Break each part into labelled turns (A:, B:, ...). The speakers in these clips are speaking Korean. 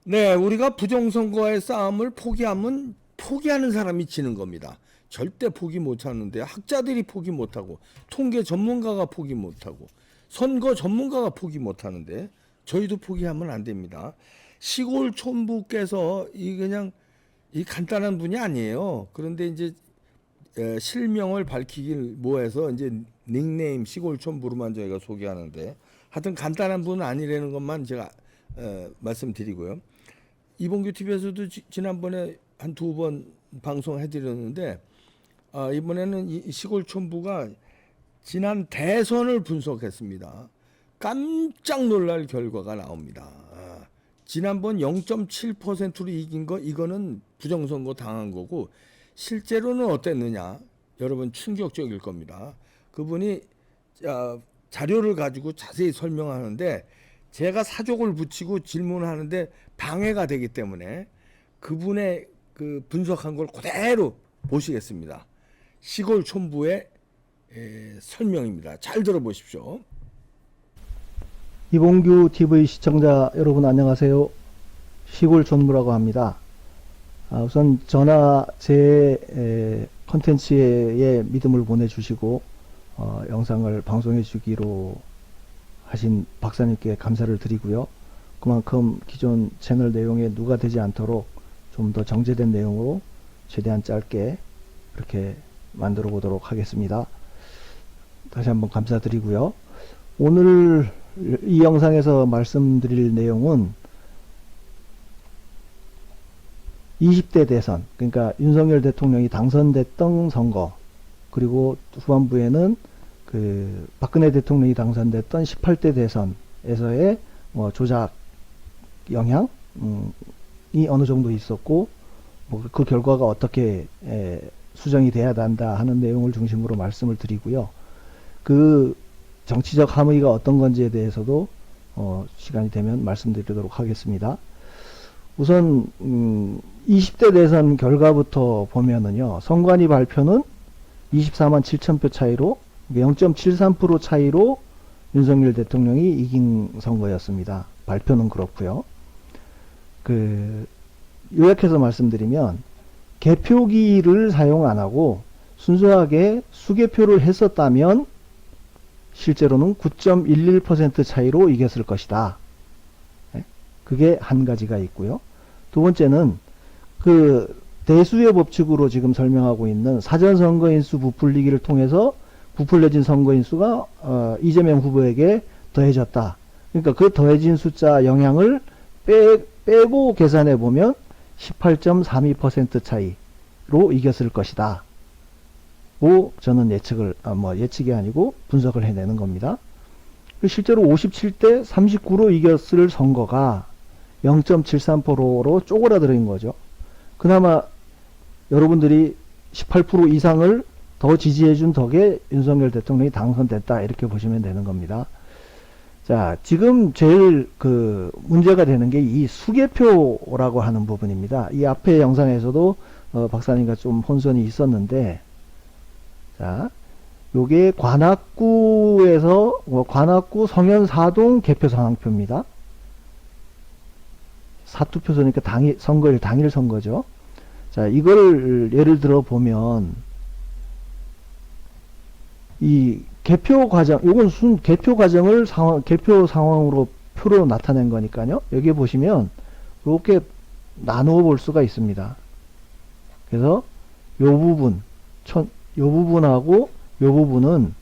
A: 네, 우리가 부정선거의 싸움을 포기하면 포기하는 사람이 지는 겁니다. 절대 포기 못하는데 학자들이 포기 못하고 통계 전문가가 포기 못하고 선거 전문가가 포기 못하는데 저희도 포기하면 안 됩니다. 시골 촌부께서 이 그냥 이 간단한 분이 아니에요. 그런데 이제 실명을 밝히길 뭐해서 이제 닉네임 시골 촌부로만 저희가 소개하는데 하여튼 간단한 분은 아니라는 것만 제가 말씀드리고요. 이봉규 TV에서도 지난번에 한 두 번 방송해드렸는데 이번에는 이 시골 촌부가 지난 대선을 분석했습니다. 깜짝 놀랄 결과가 나옵니다. 지난번 0.7%로 이긴 거 이거는 부정선거 당한 거고 실제로는 어땠느냐 여러분 충격적일 겁니다. 그분이 자료를 가지고 자세히 설명하는데 제가 사족을 붙이고 질문하는데 방해가 되기 때문에 그분의 그 분석한 걸 그대로 보시겠습니다. 시골 촌부의 설명입니다. 잘 들어보십시오.
B: 이봉규 TV 시청자 여러분 안녕하세요. 시골 촌부라고 합니다. 우선 저나 제 컨텐츠에 믿음을 보내주시고 영상을 방송해 주기로 하신 박사님께 감사를 드리고요. 그만큼 기존 채널 내용에 누가 되지 않도록 좀 더 정제된 내용으로 최대한 짧게 그렇게 만들어 보도록 하겠습니다. 다시 한번 감사드리고요. 오늘 이 영상에서 말씀드릴 내용은 20대 대선, 그러니까 윤석열 대통령이 당선됐던 선거, 그리고 후반부에는 그 박근혜 대통령이 당선됐던 18대 대선에서의 조작 영향이 어느 정도 있었고, 그 결과가 어떻게 수정이 돼야 한다 하는 내용을 중심으로 말씀을 드리고요. 그 정치적 함의가 어떤 건지에 대해서도 시간이 되면 말씀드리도록 하겠습니다. 우선 20대 대선 결과부터 보면은요, 선관위 발표는 24만 7천 표 차이로 0.73% 차이로 윤석열 대통령이 이긴 선거였습니다. 발표는 그렇고요. 요약해서 말씀드리면 개표기를 사용 안 하고 순수하게 수개표를 했었다면 실제로는 9.11% 차이로 이겼을 것이다. 그게 한 가지가 있고요. 두 번째는 그 대수의 법칙으로 지금 설명하고 있는 사전선거인수 부풀리기를 통해서 부풀려진 선거인수가 이재명 후보에게 더해졌다. 그러니까 그 더해진 숫자 영향을 빼고 계산해 보면 18.32% 차이로 이겼을 것이다. 고 저는 예측이 아니고 분석을 해내는 겁니다. 실제로 57대 39로 이겼을 선거가 0.73%로 쪼그라들은 거죠. 그나마 여러분들이 18% 이상을 더 지지해준 덕에 윤석열 대통령이 당선됐다, 이렇게 보시면 되는 겁니다. 자, 지금 제일 문제가 되는 게 이 수개표라고 하는 부분입니다. 이 앞에 영상에서도 박사님과 좀 혼선이 있었는데, 자, 요게 관악구에서 관악구 성현사동 개표 상황표입니다. 사투표소니까 선거일 당일 선거죠. 자, 이걸 예를 들어 보면 이 개표 과정, 요건 개표 과정을 개표 상황으로 표로 나타낸 거니까요. 여기 보시면 이렇게 나누어 볼 수가 있습니다. 그래서 요 부분하고 요 부분은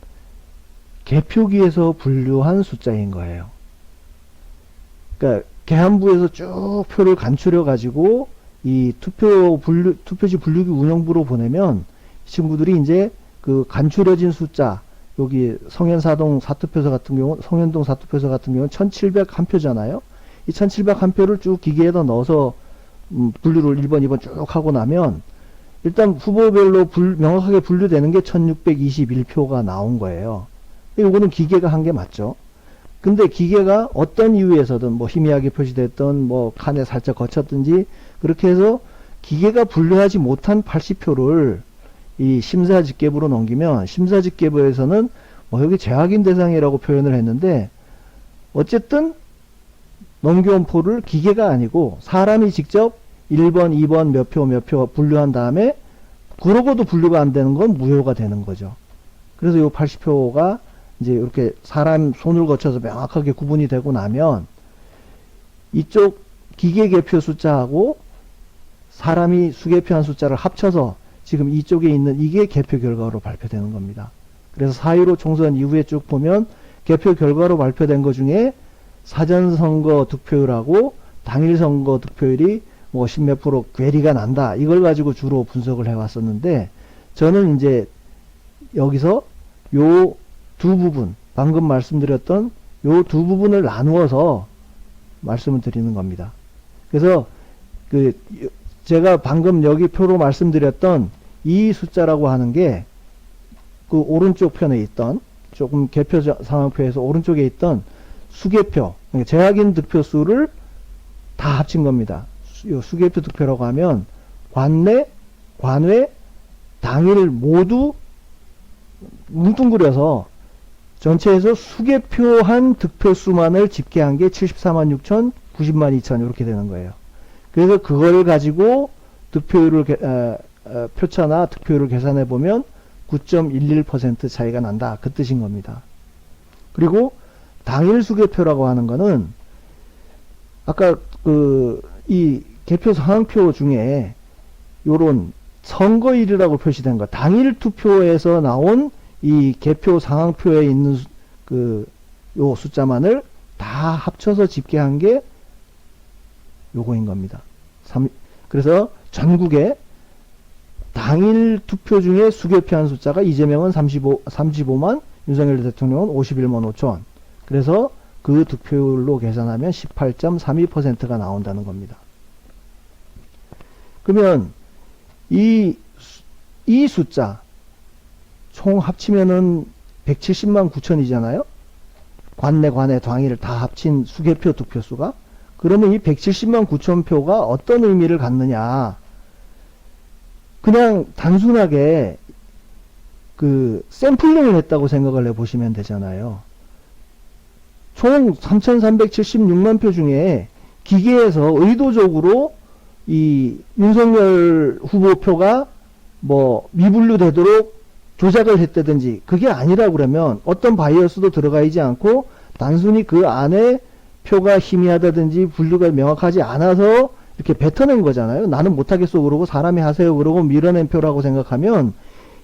B: 개표기에서 분류한 숫자인 거예요. 그러니까 계한부에서 쭉 표를 간추려 가지고 이 투표지 분류기 운영부로 보내면 친구들이 이제 그 간추려진 숫자, 여기 성현사동 사투표소 같은 경우, 성현동 사투표소 같은 경우는 1701표잖아요. 이 1701표를 쭉 기계에다 넣어서 분류를 1번, 2번 쭉 하고 나면 일단 후보별로 명확하게 분류되는 게 1621표가 나온 거예요. 이거는 기계가 한 게 맞죠. 근데 기계가 어떤 이유에서든 희미하게 표시됐던 칸에 살짝 거쳤든지 그렇게 해서 기계가 분류하지 못한 80표를 이 심사집계부로 넘기면 심사집계부에서는 여기 재확인 대상이라고 표현을 했는데 어쨌든 넘겨온 표를 기계가 아니고 사람이 직접 1번, 2번 몇 표 분류한 다음에 그러고도 분류가 안 되는 건 무효가 되는 거죠. 그래서 요 80표가 이제 이렇게 사람 손을 거쳐서 명확하게 구분이 되고 나면 이쪽 기계 개표 숫자하고 사람이 수개표한 숫자를 합쳐서 지금 이쪽에 있는 이게 개표 결과로 발표되는 겁니다. 그래서 4.15 총선 이후에 쭉 보면 개표 결과로 발표된 것 중에 사전선거 득표율하고 당일선거 득표율이 뭐 10몇 프로 괴리가 난다. 이걸 가지고 주로 분석을 해왔었는데 저는 이제 여기서 요 두 부분, 방금 말씀드렸던 요 두 부분을 나누어서 말씀을 드리는 겁니다. 그래서 제가 방금 여기 표로 말씀드렸던 이 숫자라고 하는 게 그 오른쪽 편에 있던 조금 개표 상황표에서 오른쪽에 있던 수개표, 그러니까 재확인 득표 수를 다 합친 겁니다. 수개표 득표라고 하면 관내, 관외, 당일 모두 뭉뚱그려서 전체에서 수개표한 득표 수만을 집계한 게 74만 6천, 90만 2천 이렇게 되는 거예요. 그래서 그걸 가지고 득표율을 표차나 득표율을 계산해 보면 9.11% 차이가 난다. 그 뜻인 겁니다. 그리고 당일 수개표라고 하는 거는 아까 이 개표 상황표 중에 요런 선거일이라고 표시된 거, 당일 투표에서 나온 이 개표 상황표에 있는 요 숫자만을 다 합쳐서 집계한 게 요거인 겁니다. 그래서 전국에 당일 투표 중에 수개표한 숫자가 이재명은 35만, 윤석열 대통령은 51만 5천. 그래서 그 득표율로 계산하면 18.32%가 나온다는 겁니다. 그러면 이 숫자 총 합치면은 170만 9천이잖아요. 관내 당일 다 합친 수개표 득표수가. 그러면 이 170만 9천 표가 어떤 의미를 갖느냐. 그냥 단순하게 샘플링을 했다고 생각을 해보시면 되잖아요. 총 3,376만 표 중에 기계에서 의도적으로 이 윤석열 후보 표가 뭐 미분류되도록 조작을 했다든지 그게 아니라 그러면 어떤 바이어스도 들어가 있지 않고 단순히 그 안에 표가 희미하다든지 분류가 명확하지 않아서 이렇게 뱉어낸 거잖아요. 나는 못하겠어 그러고 사람이 하세요 그러고 밀어낸 표라고 생각하면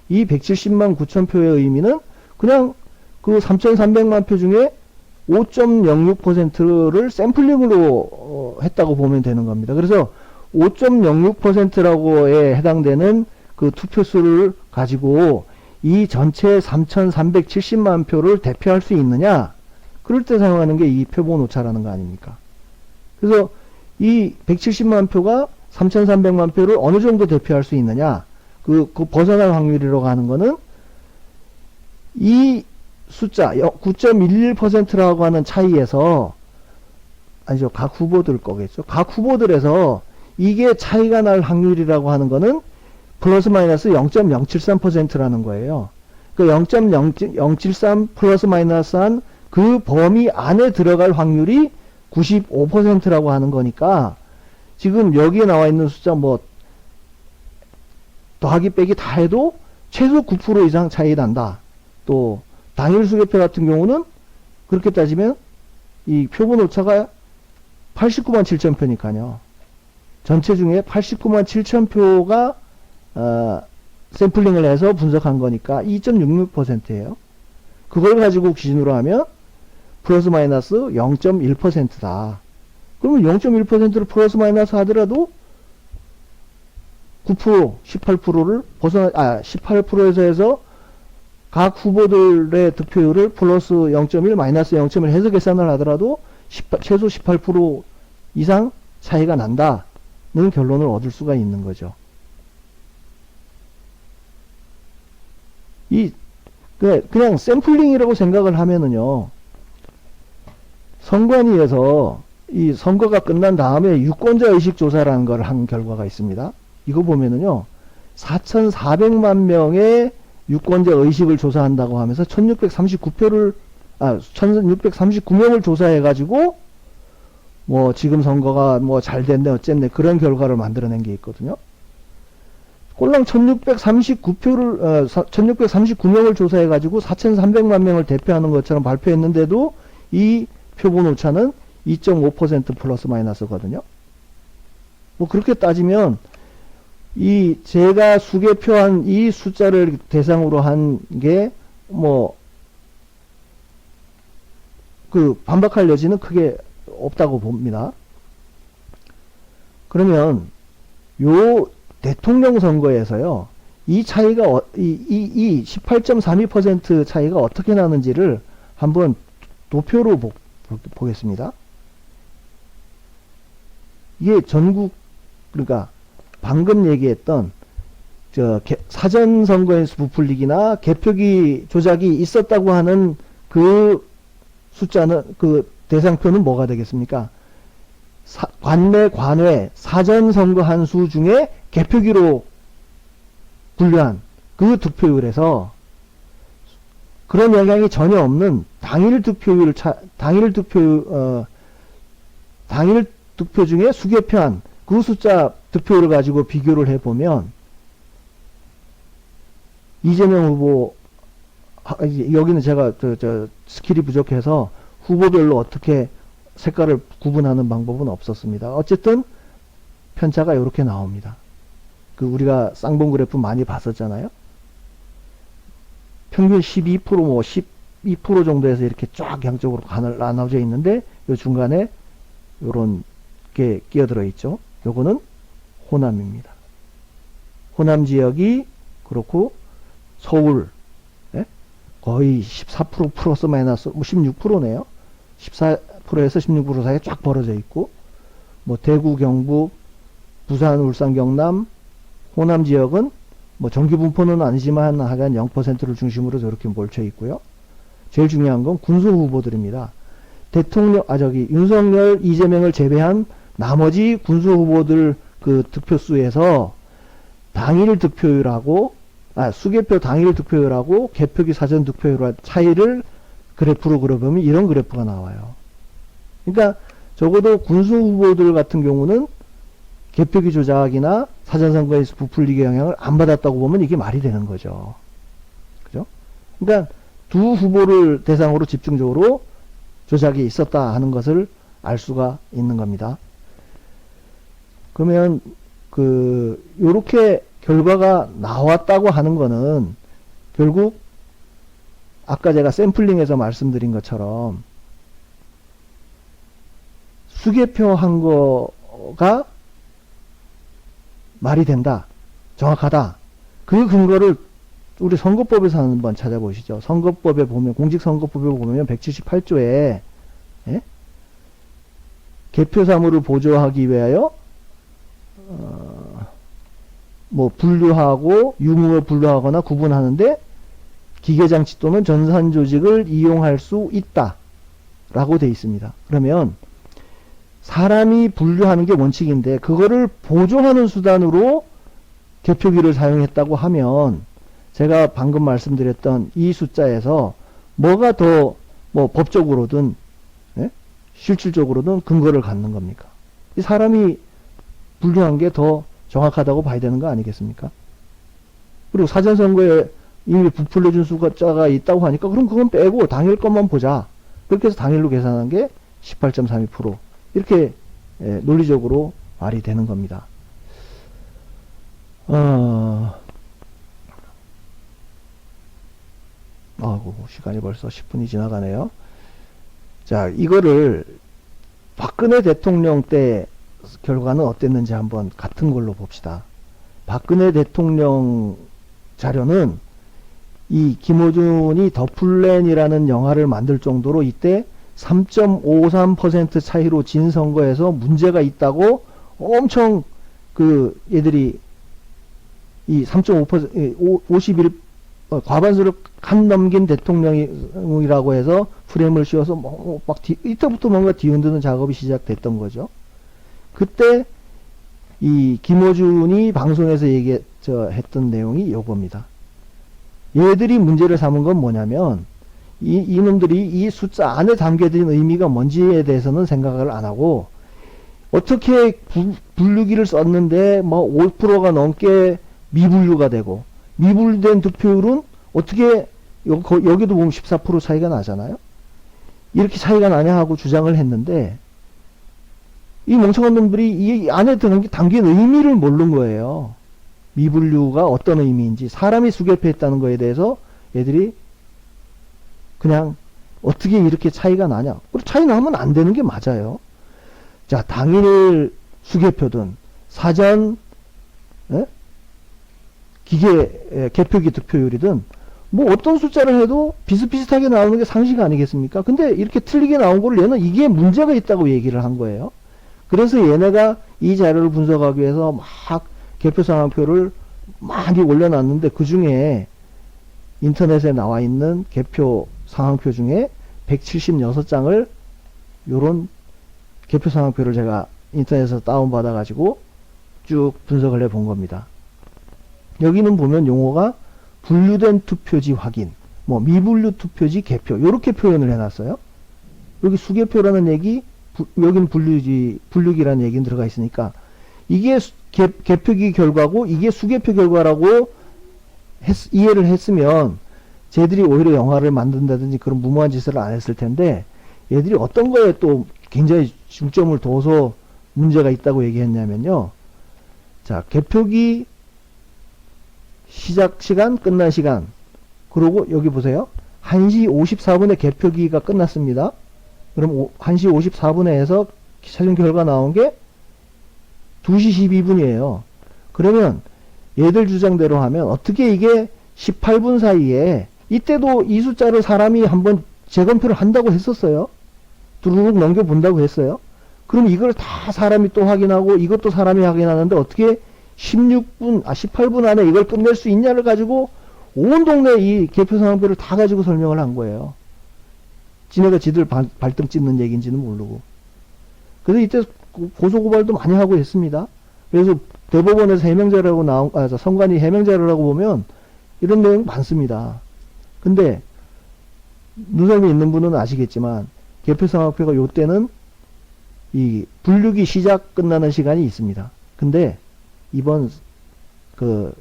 B: 이 170만 9천 표의 의미는 그냥 그 3,300만 표 중에 5.06%를 샘플링으로 했다고 보면 되는 겁니다. 그래서 5.06%라고에 해당되는 그 투표수를 가지고 이 전체 3,370만 표를 대표할 수 있느냐? 그럴 때 사용하는 게 이 표본 오차라는 거 아닙니까? 그래서 이 170만 표가 3,300만 표를 어느 정도 대표할 수 있느냐? 그 벗어날 확률이라고 하는 거는 이 숫자 9.11%라고 하는 차이에서 아니죠. 각 후보들 거겠죠. 각 후보들에서 이게 차이가 날 확률이라고 하는 거는 플러스 마이너스 0.073%라는 거예요. 그 0.073 플러스 마이너스한 그 범위 안에 들어갈 확률이 95%라고 하는 거니까 지금 여기에 나와 있는 숫자 뭐 더하기 빼기 다 해도 최소 9% 이상 차이 난다. 또 당일 수개표 같은 경우는 그렇게 따지면 이 표본 오차가 89만 7천 표니까요. 전체 중에 89만 7천 표가 샘플링을 해서 분석한 거니까 2.66%예요. 그걸 가지고 기준으로 하면 플러스 마이너스 0.1%다. 그러면 0.1%를 플러스 마이너스 하더라도 9%, 18%를 18%에서 해서 각 후보들의 득표율을 플러스 0.1, 마이너스 0.1 해서 계산을 하더라도 최소 18% 이상 차이가 난다는 결론을 얻을 수가 있는 거죠. 그냥 샘플링이라고 생각을 하면은요, 선관위에서 이 선거가 끝난 다음에 유권자 의식 조사라는 걸 한 결과가 있습니다. 이거 보면은요, 4,400만 명의 유권자 의식을 조사한다고 하면서 1,639명을 조사해가지고 뭐 지금 선거가 뭐 잘 됐네 어쨌네 그런 결과를 만들어낸 게 있거든요. 꼴랑 1639표를 1639명을 조사해 가지고 4300만 명을 대표하는 것처럼 발표했는데도 이 표본 오차는 2.5% 플러스 마이너스거든요. 뭐 그렇게 따지면 이 제가 수개표한 이 숫자를 대상으로 한 게 뭐 그 반박할 여지는 크게 없다고 봅니다. 그러면 요 대통령 선거에서요, 이 차이가, 이 18.32% 차이가 어떻게 나는지를 한번 도표로 보겠습니다. 이게 전국, 그러니까 방금 얘기했던 사전 선거에서 부풀리기나 개표기 조작이 있었다고 하는 그 숫자는, 그 대상표는 뭐가 되겠습니까? 관외 사전 선거 한 수 중에 개표기로 분류한 그 득표율에서 그런 영향이 전혀 없는 당일 득표 중에 수개표한 그 숫자 득표율을 가지고 비교를 해보면 이재명 후보, 여기는 제가 스킬이 부족해서 후보별로 어떻게 색깔을 구분하는 방법은 없었습니다. 어쨌든 편차가 이렇게 나옵니다. 그 우리가 쌍봉 그래프 많이 봤었잖아요. 평균 12% 뭐 12% 정도에서 이렇게 쫙 양쪽으로 나눠져 있는데 요 중간에 요런 게 끼어들어 있죠. 요거는 호남입니다. 호남 지역이 그렇고 서울 거의 14% 플러스 마이너스 뭐 16%네요. 14%에서 16% 사이에 쫙 벌어져 있고, 뭐 대구, 경북, 부산, 울산, 경남, 호남 지역은 뭐 정규 분포는 아니지만 하여간 0%를 중심으로 저렇게 몰쳐 있고요. 제일 중요한 건 군수 후보들입니다. 윤석열, 이재명을 제외한 나머지 군수 후보들 그 득표수에서 당일 득표율하고 수개표 당일 득표율하고 개표기 사전 득표율의 차이를 그래프로 그려보면 이런 그래프가 나와요. 그러니까 적어도 군수 후보들 같은 경우는 개표기 조작이나 사전선거에서 부풀리기 영향을 안 받았다고 보면 이게 말이 되는 거죠. 그죠? 그러니까 두 후보를 대상으로 집중적으로 조작이 있었다 하는 것을 알 수가 있는 겁니다. 그러면 요렇게 결과가 나왔다고 하는 거는 결국 아까 제가 샘플링에서 말씀드린 것처럼 수개표 한 거가 말이 된다, 정확하다. 그 근거를 우리 선거법에서 한번 찾아보시죠. 선거법에 보면, 공직선거법에 보면 178조에 개표 사무를 보조하기 위하여 뭐 분류하고 유무를 분류하거나 구분하는데 기계장치 또는 전산조직을 이용할 수 있다 라고 되어 있습니다. 그러면 사람이 분류하는 게 원칙인데 그거를 보조하는 수단으로 개표기를 사용했다고 하면 제가 방금 말씀드렸던 이 숫자에서 뭐가 더 뭐 법적으로든 실질적으로든 근거를 갖는 겁니까? 이 사람이 분류한 게 더 정확하다고 봐야 되는 거 아니겠습니까? 그리고 사전선거에 이미 부풀려준 숫자가 있다고 하니까 그럼 그건 빼고 당일 것만 보자. 그렇게 해서 당일로 계산한 게 18.32% 이렇게 논리적으로 말이 되는 겁니다. 시간이 벌써 10분이 지나가네요. 자, 이거를 박근혜 대통령 때 결과는 어땠는지 한번 같은 걸로 봅시다. 박근혜 대통령 자료는 이 김어준이 더 플랜이라는 영화를 만들 정도로 이때 3.53% 차이로 진 선거에서 문제가 있다고 엄청 얘들이 이 3.5% 51 과반수를 간 넘긴 대통령이라고 해서 프레임을 씌워서 이때부터 뭔가 뒤흔드는 작업이 시작됐던 거죠. 그때 이 김어준이 방송에서 했던 내용이 요겁니다. 얘들이 문제를 삼은 건 뭐냐면 이놈들이 이 숫자 안에 담겨진 의미가 뭔지에 대해서는 생각을 안 하고 어떻게 분류기를 썼는데 뭐 5%가 넘게 미분류가 되고, 미분류된 득표율은 어떻게 여기도 보면 14% 차이가 나잖아요. 이렇게 차이가 나냐 하고 주장을 했는데, 이 멍청한 놈들이 이 안에 담긴 의미를 모르는 거예요. 미분류가 어떤 의미인지, 사람이 수개표했다는 거에 대해서 얘들이 그냥 어떻게 이렇게 차이가 나냐. 차이 나면 안 되는 게 맞아요. 자, 당일 수개표든 사전 기계 개표기 득표율이든 뭐 어떤 숫자를 해도 비슷비슷하게 나오는 게 상식 아니겠습니까? 근데 이렇게 틀리게 나온 거를 얘는 이게 문제가 있다고 얘기를 한 거예요. 그래서 얘네가 이 자료를 분석하기 위해서 막 개표 상황표를 많이 올려놨는데, 그 중에 인터넷에 나와 있는 개표 상황표 중에 176장을 요런 개표 상황표를 제가 인터넷에서 다운받아 가지고 쭉 분석을 해 본 겁니다. 여기는 보면 용어가 분류된 투표지 확인, 뭐 미분류 투표지 개표, 요렇게 표현을 해놨어요. 여기 수개표라는 얘기, 여기는 분류기라는 얘기는 들어가 있으니까, 이게 개표기 결과고 이게 수개표 결과라고 이해를 했으면 쟤들이 오히려 영화를 만든다든지 그런 무모한 짓을 안 했을 텐데, 얘들이 어떤 거에 또 굉장히 중점을 둬서 문제가 있다고 얘기했냐면요. 자, 개표기 시작 시간, 끝난 시간. 그리고 여기 보세요. 1시 54분에 개표기가 끝났습니다. 그럼 1시 54분에 해서 최종 결과 나온 게 2시 12분이에요. 그러면 얘들 주장대로 하면 어떻게 이게 18분 사이에, 이때도 이 숫자를 사람이 한번 재검표를 한다고 했었어요. 두루룩 넘겨본다고 했어요. 그럼 이걸 다 사람이 또 확인하고 이것도 사람이 확인하는데 어떻게 18분 안에 이걸 끝낼 수 있냐를 가지고 온 동네 이 개표 상황표를 다 가지고 설명을 한 거예요. 지네가 지들 발등 찢는 얘기인지는 모르고. 그래서 이때 고소고발도 많이 하고 했습니다. 그래서 대법원에서 해명자료라고 선관위 해명자료라고 보면 이런 내용 많습니다. 근데 눈썰미 있는 분은 아시겠지만 개표 상황표가 요때는 이 분류기 시작 끝나는 시간이 있습니다. 근데 이번 그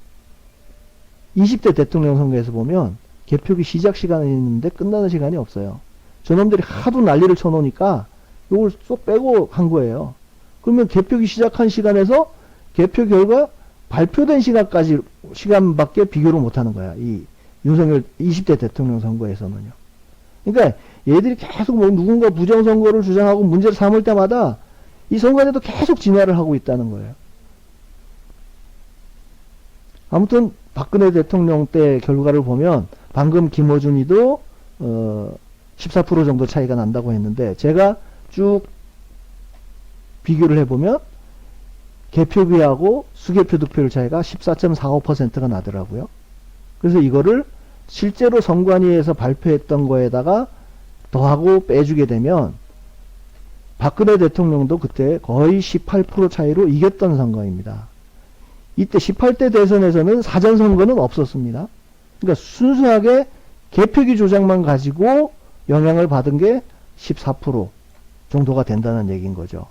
B: 20대 대통령 선거에서 보면 개표기 시작 시간이 있는데 끝나는 시간이 없어요. 저놈들이 하도 난리를 쳐놓으니까 이걸 쏙 빼고 한 거예요. 그러면 개표기 시작한 시간에서 개표 결과 발표된 시간밖에 비교를 못하는 거야. 이 윤석열 20대 대통령 선거에서는요. 그러니까 얘들이 계속 뭐 누군가 부정선거를 주장하고 문제를 삼을 때마다 이 선관위도 계속 진화를 하고 있다는 거예요. 아무튼 박근혜 대통령 때 결과를 보면 방금 김어준이도 14% 정도 차이가 난다고 했는데, 제가 쭉 비교를 해보면 개표기하고 수개표 득표율 차이가 14.45%가 나더라고요. 그래서 이거를 실제로 선관위에서 발표했던 거에다가 더하고 빼주게 되면 박근혜 대통령도 그때 거의 18% 차이로 이겼던 선거입니다. 이때 18대 대선에서는 사전선거는 없었습니다. 그러니까 순수하게 개표기 조작만 가지고 영향을 받은 게 14% 정도가 된다는 얘기인 거죠.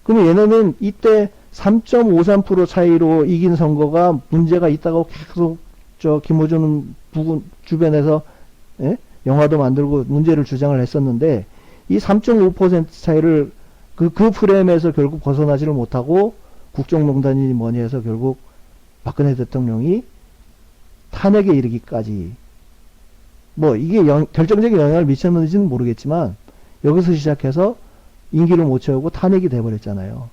B: 그럼 얘네는 이때 3.53% 차이로 이긴 선거가 문제가 있다고 계속 김어준 부근 주변에서 영화도 만들고 문제를 주장을 했었는데, 이 3.5% 차이를 그 프레임에서 결국 벗어나지를 못하고 국정농단이니 뭐니 해서 결국 박근혜 대통령이 탄핵에 이르기까지, 뭐 이게 결정적인 영향을 미쳤는지는 모르겠지만 여기서 시작해서 임기를 못 채우고 탄핵이 돼버렸잖아요.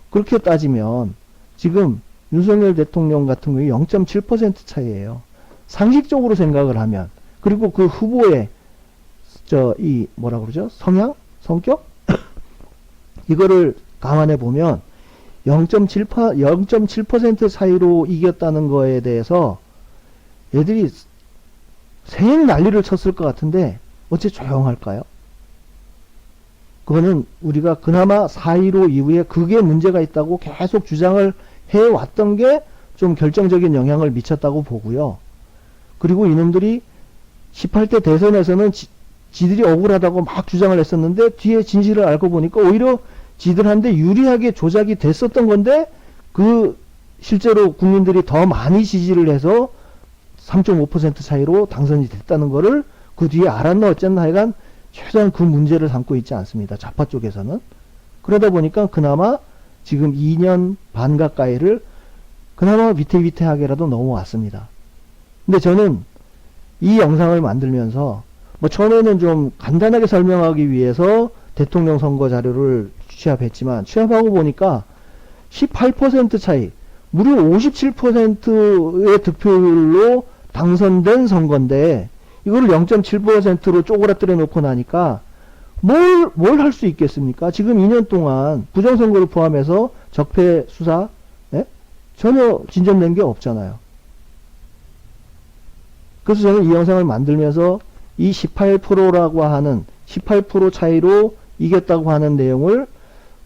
B: 그렇게 따지면 지금 윤석열 대통령 같은 경우에 0.7% 차이예요. 상식적으로 생각을 하면, 그리고 그 후보의 이 뭐라 그러죠? 성격? 이거를 감안해 보면 0.7% 차이로 이겼다는 거에 대해서 얘들이 세일 난리를 쳤을 것 같은데 어째 조용할까요? 그거는 우리가 그나마 4.15 이후에 그게 문제가 있다고 계속 주장을 해왔던 게 좀 결정적인 영향을 미쳤다고 보고요. 그리고 이놈들이 18대 대선에서는 지들이 억울하다고 막 주장을 했었는데 뒤에 진실을 알고 보니까 오히려 지들한테 유리하게 조작이 됐었던 건데 그 실제로 국민들이 더 많이 지지를 해서 3.5% 차이로 당선이 됐다는 거를 그 뒤에 알았나 어쨌나 하여간 최소한 그 문제를 삼고 있지 않습니다. 좌파 쪽에서는. 그러다 보니까 그나마 지금 2년 반 가까이를 그나마 위태위태하게라도 넘어왔습니다. 근데 저는 이 영상을 만들면서 뭐 처음에는 좀 간단하게 설명하기 위해서 대통령 선거 자료를 취합했지만 취합하고 보니까 18% 차이, 무려 57%의 득표율로 당선된 선거인데 이거를 0.7%로 쪼그라뜨려 놓고 나니까 뭘 할 수 있겠습니까? 지금 2년 동안 부정선거를 포함해서 적폐 수사 전혀 진전된 게 없잖아요. 그래서 저는 이 영상을 만들면서 이 18%라고 하는 18% 차이로 이겼다고 하는 내용을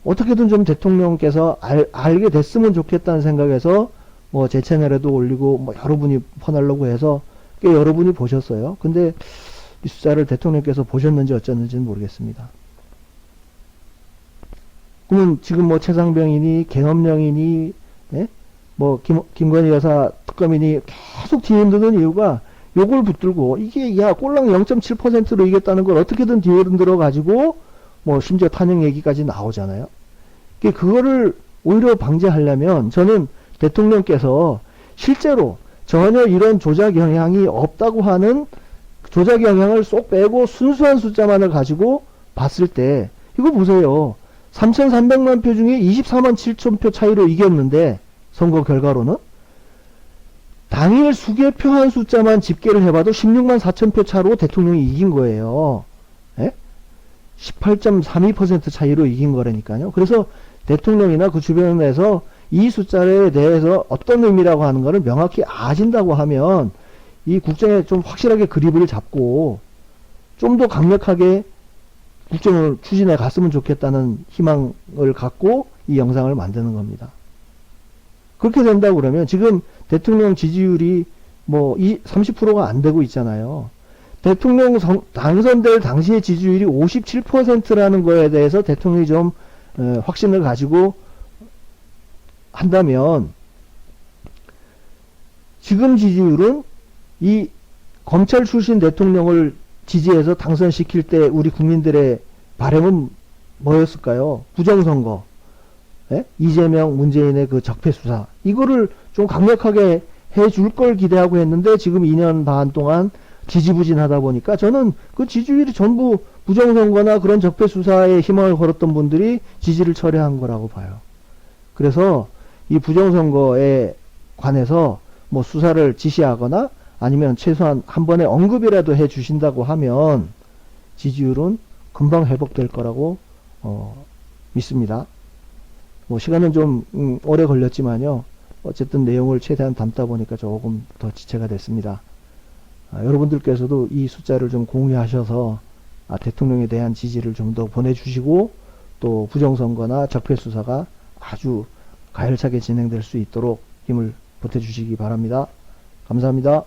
B: 어떻게든 좀 대통령께서 알게 됐으면 좋겠다는 생각에서 뭐 제 채널에도 올리고 뭐 여러분이 퍼내려고 해서 꽤 여러분이 보셨어요. 근데 이 숫자를 대통령께서 보셨는지 어쩌는지는 모르겠습니다. 그러면 지금 뭐 최상병이니 계엄령이니 뭐 김건희 여사 특검이니 계속 뒤에 흔드는 이유가 요걸 붙들고 이게 야 꼴랑 0.7%로 이겼다는 걸 어떻게든 뒤에 흔들어 가지고 뭐 심지어 탄핵 얘기까지 나오잖아요. 그거를 오히려 방지하려면 저는 대통령께서 실제로 전혀 이런 조작 영향이 없다고 하는 조작 영향을 쏙 빼고 순수한 숫자만을 가지고 봤을 때 이거 보세요. 3,300만 표 중에 24만 7천 표 차이로 이겼는데 선거 결과로는 당일 수개표한 숫자만 집계를 해봐도 16만 4천 표 차로 대통령이 이긴 거예요. 18.32% 차이로 이긴 거라니까요. 그래서 대통령이나 그 주변에서 이 숫자에 대해서 어떤 의미라고 하는 것을 명확히 아신다고 하면 이 국정에 좀 확실하게 그립을 잡고 좀 더 강력하게 국정을 추진해 갔으면 좋겠다는 희망을 갖고 이 영상을 만드는 겁니다. 그렇게 된다고 그러면 지금 대통령 지지율이 뭐 30%가 안 되고 있잖아요. 대통령 당선될 당시의 지지율이 57%라는 거에 대해서 대통령이 좀 확신을 가지고 한다면 지금 지지율은 이 검찰 출신 대통령을 지지해서 당선시킬 때 우리 국민들의 바람은 뭐였을까요? 부정선거, 이재명, 문재인의 그 적폐수사 이거를 좀 강력하게 해줄 걸 기대하고 했는데 지금 2년 반 동안 지지부진하다 보니까 저는 그 지지율이 전부 부정선거나 그런 적폐수사에 희망을 걸었던 분들이 지지를 철회한 거라고 봐요. 그래서 이 부정선거에 관해서 뭐 수사를 지시하거나 아니면 최소한 한 번에 언급이라도 해 주신다고 하면 지지율은 금방 회복될 거라고 믿습니다. 뭐 시간은 좀 오래 걸렸지만요. 어쨌든 내용을 최대한 담다 보니까 조금 더 지체가 됐습니다. 여러분들께서도 이 숫자를 좀 공유하셔서 대통령에 대한 지지를 좀 더 보내주시고 또 부정선거나 적폐수사가 아주 가열차게 진행될 수 있도록 힘을 보태주시기 바랍니다. 감사합니다.